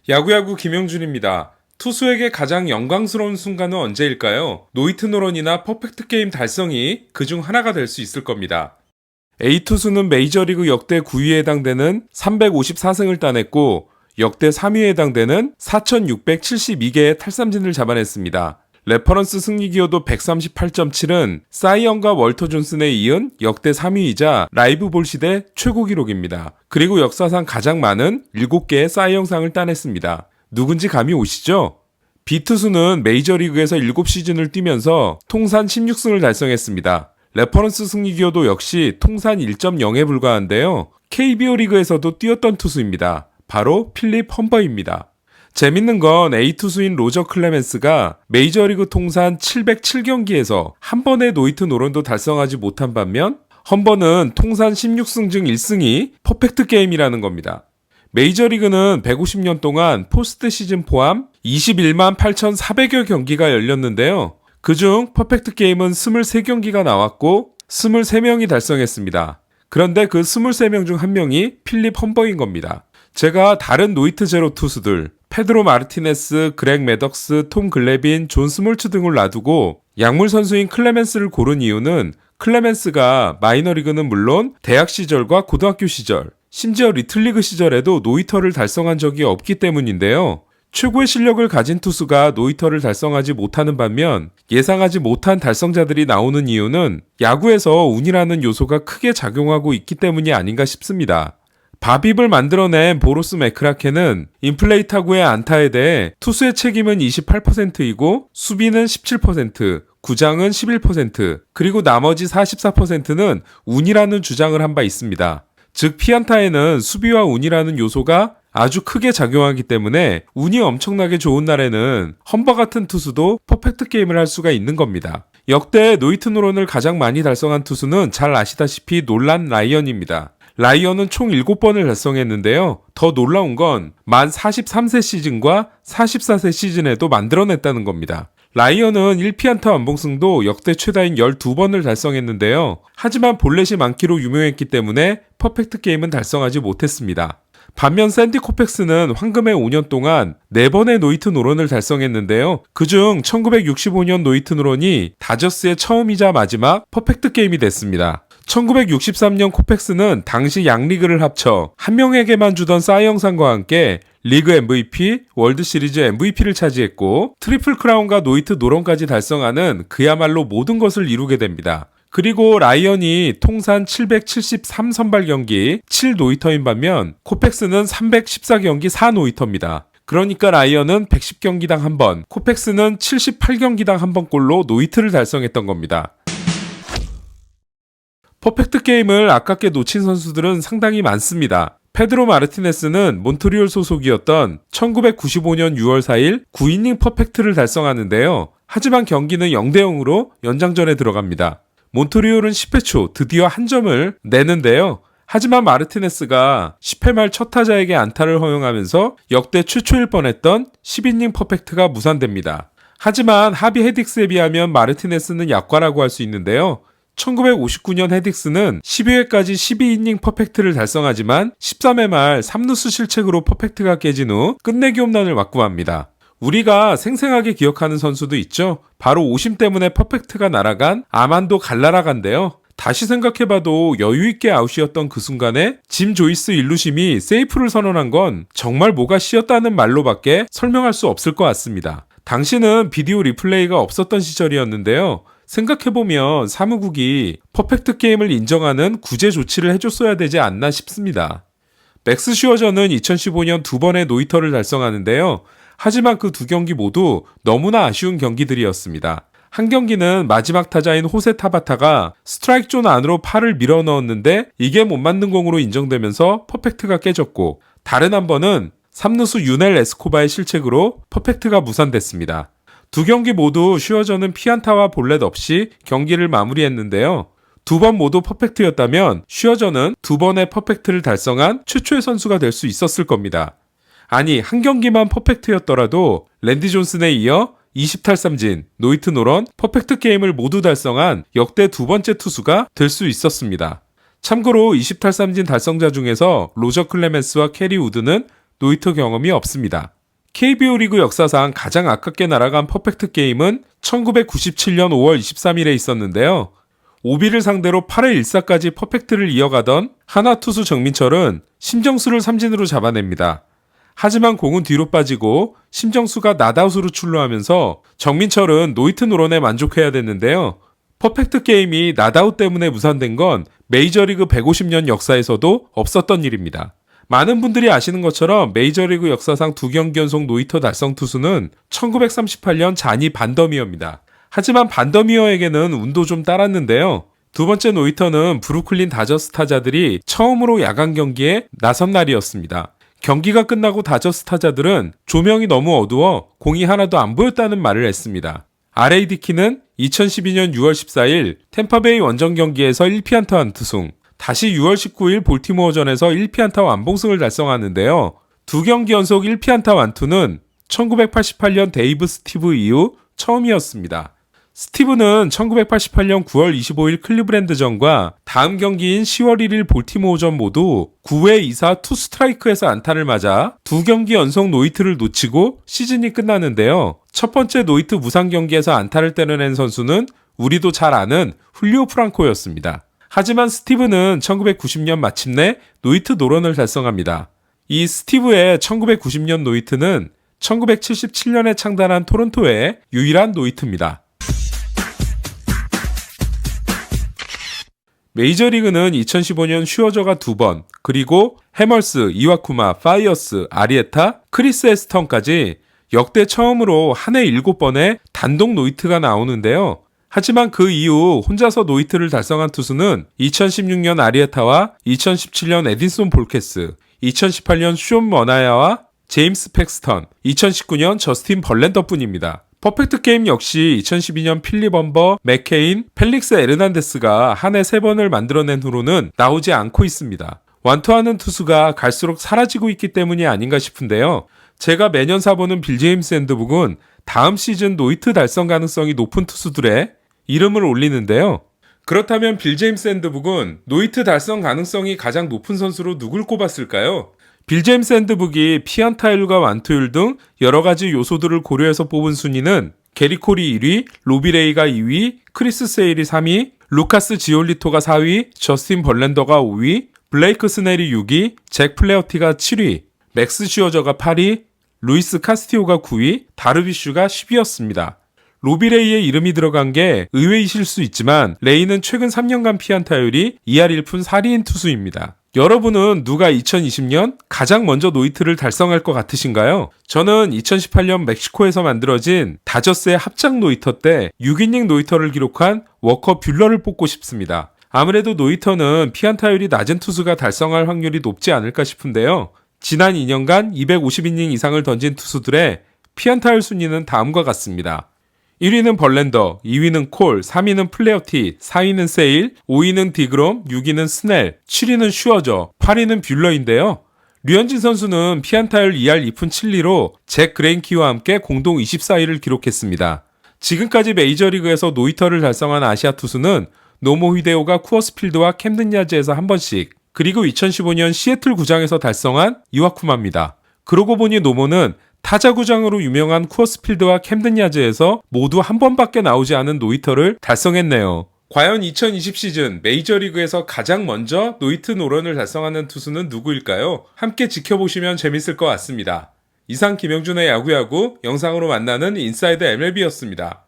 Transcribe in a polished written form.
야구야구 김영준입니다. 투수에게 가장 영광스러운 순간은 언제일까요? 노히트 노런이나 퍼펙트 게임 달성이 그중 하나가 될 수 있을 겁니다. A투수는 메이저리그 역대 9위에 해당되는 354승을 따냈고 역대 3위에 해당되는 4,672개의 탈삼진을 잡아냈습니다. 레퍼런스 승리 기여도 138.7은 사이언과 월터 존슨에 이은 역대 3위이자 라이브 볼 시대 최고 기록입니다. 그리고 역사상 가장 많은 7개의 사이언상을 따냈습니다. 누군지 감이 오시죠? B투수는 메이저리그에서 7시즌을 뛰면서 통산 16승을 달성했습니다. 레퍼런스 승리 기여도 역시 통산 1.0에 불과한데요. KBO 리그에서도 뛰었던 투수입니다. 바로 필립 험버입니다. 재밌는 건 A투수인 로저 클레멘스가 메이저리그 통산 707경기에서 한 번의 노히트 노런도 달성하지 못한 반면 험버는 통산 16승 중 1승이 퍼펙트 게임이라는 겁니다. 메이저리그는 150년 동안 포스트 시즌 포함 21만 8,400여 경기가 열렸는데요. 그중 퍼펙트 게임은 23경기가 나왔고 23명이 달성했습니다. 그런데 그 23명 중 한 명이 필립 험버인 겁니다. 제가 다른 노히트 제로 투수들 페드로 마르티네스, 그렉 매덕스, 톰 글래빈, 존 스몰츠 등을 놔두고 약물 선수인 클레멘스를 고른 이유는 클레멘스가 마이너리그는 물론 대학 시절과 고등학교 시절, 심지어 리틀리그 시절에도 노히터를 달성한 적이 없기 때문인데요. 최고의 실력을 가진 투수가 노히터를 달성하지 못하는 반면 예상하지 못한 달성자들이 나오는 이유는 야구에서 운이라는 요소가 크게 작용하고 있기 때문이 아닌가 싶습니다. 바빕을 만들어낸 보로스 맥크라켄은 인플레이 타구의 안타에 대해 투수의 책임은 28%이고 수비는 17%, 구장은 11%, 그리고 나머지 44%는 운이라는 주장을 한 바 있습니다. 즉 피안타에는 수비와 운이라는 요소가 아주 크게 작용하기 때문에 운이 엄청나게 좋은 날에는 험버 같은 투수도 퍼펙트 게임을 할 수가 있는 겁니다. 역대 노히트 노런을 가장 많이 달성한 투수는 잘 아시다시피 놀란 라이언입니다. 라이언은 총 7번을 달성했는데요. 더 놀라운 건 만 43세 시즌과 44세 시즌에도 만들어냈다는 겁니다. 라이언은 1피안타 완봉승도 역대 최다인 12번을 달성했는데요. 하지만 볼넷이 많기로 유명했기 때문에 퍼펙트 게임은 달성하지 못했습니다. 반면 샌디 코펙스는 황금의 5년 동안 4번의 노히트 노런을 달성했는데요. 그중 1965년 노히트 노런이 다저스의 처음이자 마지막 퍼펙트 게임이 됐습니다. 1963년 코펙스는 당시 양리그를 합쳐 한 명에게만 주던 사이영상과 함께 리그 MVP, 월드시리즈 MVP를 차지했고 트리플 크라운과 노히트 노런까지 달성하는 그야말로 모든 것을 이루게 됩니다. 그리고 라이언이 통산 773 선발 경기 7노히터인 반면 코펙스는 314경기 4노히터입니다. 그러니까 라이언은 110경기당 한 번, 코펙스는 78경기당 한 번꼴로 노히트를 달성했던 겁니다. 퍼펙트 게임을 아깝게 놓친 선수들은 상당히 많습니다. 페드로 마르티네스는 몬트리올 소속이었던 1995년 6월 4일 9이닝 퍼펙트를 달성하는데요. 하지만 경기는 0대0으로 연장전에 들어갑니다. 몬트리올은 10회 초 드디어 한 점을 내는데요. 하지만 마르티네스가 10회 말 첫 타자에게 안타를 허용하면서 역대 최초일 뻔했던 10이닝 퍼펙트가 무산됩니다. 하지만 하비 헤딕스에 비하면 마르티네스는 약과라고 할 수 있는데요. 1959년 헤딕스는 12회까지 12이닝 퍼펙트를 달성하지만 13회 말 3루수 실책으로 퍼펙트가 깨진 후 끝내기 홈런을 맞고 맙니다. 우리가 생생하게 기억하는 선수도 있죠. 바로 오심 때문에 퍼펙트가 날아간 아만도 갈라라간데요. 다시 생각해봐도 여유있게 아웃이었던 그 순간에 짐 조이스 일루심이 세이프를 선언한 건 정말 뭐가 씌었다는 말로밖에 설명할 수 없을 것 같습니다. 당시는 비디오 리플레이가 없었던 시절이었는데요. 생각해보면 사무국이 퍼펙트 게임을 인정하는 구제 조치를 해줬어야 되지 않나 싶습니다. 맥스 슈어저는 2015년 2번의 노히터를 달성하는데요. 하지만 그 2경기 모두 너무나 아쉬운 경기들이었습니다. 한 경기는 마지막 타자인 호세 타바타가 스트라이크 존 안으로 팔을 밀어 넣었는데 이게 못 맞는 공으로 인정되면서 퍼펙트가 깨졌고 다른 한 번은 3루수 유넬 에스코바의 실책으로 퍼펙트가 무산됐습니다. 2경기 모두 슈어저는 피안타와 볼넷 없이 경기를 마무리했는데요. 2번 모두 퍼펙트였다면 슈어저는 2번의 퍼펙트를 달성한 최초의 선수가 될 수 있었을 겁니다. 아니 한 경기만 퍼펙트였더라도 랜디 존슨에 이어 20탈삼진, 노히트 노런, 퍼펙트 게임을 모두 달성한 역대 2번째 투수가 될 수 있었습니다. 참고로 20탈삼진 달성자 중에서 로저 클레멘스와 캐리 우드는 노히터 경험이 없습니다. KBO 리그 역사상 가장 아깝게 날아간 퍼펙트 게임은 1997년 5월 23일에 있었는데요. 오비를 상대로 8회 1사까지 퍼펙트를 이어가던 하나 투수 정민철은 심정수를 삼진으로 잡아냅니다. 하지만 공은 뒤로 빠지고 심정수가 낫아웃으로 출루하면서 정민철은 노히트 노런에 만족해야 됐는데요. 퍼펙트 게임이 낫아웃 때문에 무산된 건 메이저리그 150년 역사에서도 없었던 일입니다. 많은 분들이 아시는 것처럼 메이저리그 역사상 2경기 연속 노히터 달성 투수는 1938년 자니 반더미어입니다. 하지만 반더미어에게는 운도 좀 따랐는데요. 두 번째 노히터는 브루클린 다저스 타자들이 처음으로 야간 경기에 나선 날이었습니다. 경기가 끝나고 다저스 타자들은 조명이 너무 어두워 공이 하나도 안 보였다는 말을 했습니다. R.A. 디키는 2012년 6월 14일 템파베이 원정 경기에서 1피안타 완투승, 다시 6월 19일 볼티모어전에서 1피안타 완봉승을 달성하는데요. 두 경기 연속 1피안타 완투는 1988년 데이브 스티브 이후 처음이었습니다. 스티브는 1988년 9월 25일 클리브랜드전과 다음 경기인 10월 1일 볼티모어전 모두 9회 2사 투 스트라이크에서 안타를 맞아 두 경기 연속 노히트를 놓치고 시즌이 끝나는데요. 첫 번째 노히트 무상 경기에서 안타를 때려낸 선수는 우리도 잘 아는 훌리오 프랑코였습니다. 하지만 스티브는 1990년 마침내 노히트 노런을 달성합니다. 이 스티브의 1990년 노히트는 1977년에 창단한 토론토의 유일한 노히트입니다. 메이저리그는 2015년 슈어저가 2번, 그리고 해멀스, 이와쿠마, 파이어스, 아리에타, 크리스 에스턴까지 역대 처음으로 한 해 7번의 단독 노히트가 나오는데요. 하지만 그 이후 혼자서 노히트를 달성한 투수는 2016년 아리에타와 2017년 에딘손 볼케스, 2018년 숀 머나야와 제임스 팩스턴, 2019년 저스틴 벌랜더뿐입니다. 퍼펙트 게임 역시 2012년 필립 엄버, 맥케인, 펠릭스 에르난데스가 한 해 3번을 만들어낸 후로는 나오지 않고 있습니다. 완투하는 투수가 갈수록 사라지고 있기 때문이 아닌가 싶은데요. 제가 매년 사보는 빌 제임스 앤드북은 다음 시즌 노히트 달성 가능성이 높은 투수들의 이름을 올리는데요. 그렇다면 빌 제임스 앤드북은 노히트 달성 가능성이 가장 높은 선수로 누굴 꼽았을까요? 빌 제임스 앤드북이 피안타율과 완투율 등 여러가지 요소들을 고려해서 뽑은 순위는 게리 콜이 1위, 로비 레이가 2위, 크리스 세일이 3위, 루카스 지올리토가 4위, 저스틴 벌랜더가 5위, 블레이크 스넬이 6위, 잭 플레어티가 7위, 맥스 슈어저가 8위, 루이스 카스티오가 9위, 다르비슈가 10위였습니다. 로비 레이의 이름이 들어간 게 의외이실 수 있지만 레이는 최근 3년간 피안타율이 2할 1푼 4리인 투수입니다. 여러분은 누가 2020년 가장 먼저 노히트를 달성할 것 같으신가요? 저는 2018년 멕시코에서 만들어진 다저스의 합작 노히터 때 6이닝 노히터를 기록한 워커 뷰러를 뽑고 싶습니다. 아무래도 노히터는 피안타율이 낮은 투수가 달성할 확률이 높지 않을까 싶은데요. 지난 2년간 250이닝 이상을 던진 투수들의 피안타율 순위는 다음과 같습니다. 1위는 벌랜더, 2위는 콜, 3위는 플레어티, 4위는 세일, 5위는 디그롬, 6위는 스넬, 7위는 슈어저, 8위는 뷰러인데요. 류현진 선수는 피안타율 2할 2푼 7리로 잭 그레인키와 함께 공동 24위를 기록했습니다. 지금까지 메이저리그에서 노히터를 달성한 아시아 투수는 노모 히데오가 쿠어스필드와 캠든 야즈에서 한 번씩, 그리고 2015년 시애틀 구장에서 달성한 이와쿠마입니다. 그러고 보니 노모는 타자 구장으로 유명한 쿠어스필드와 캠든 야즈에서 모두 한 번밖에 나오지 않은 노히터를 달성했네요. 과연 2020 시즌 메이저리그에서 가장 먼저 노히트 노런을 달성하는 투수는 누구일까요? 함께 지켜보시면 재밌을 것 같습니다. 이상 김영준의 야구야구 영상으로 만나는 인사이드 MLB였습니다.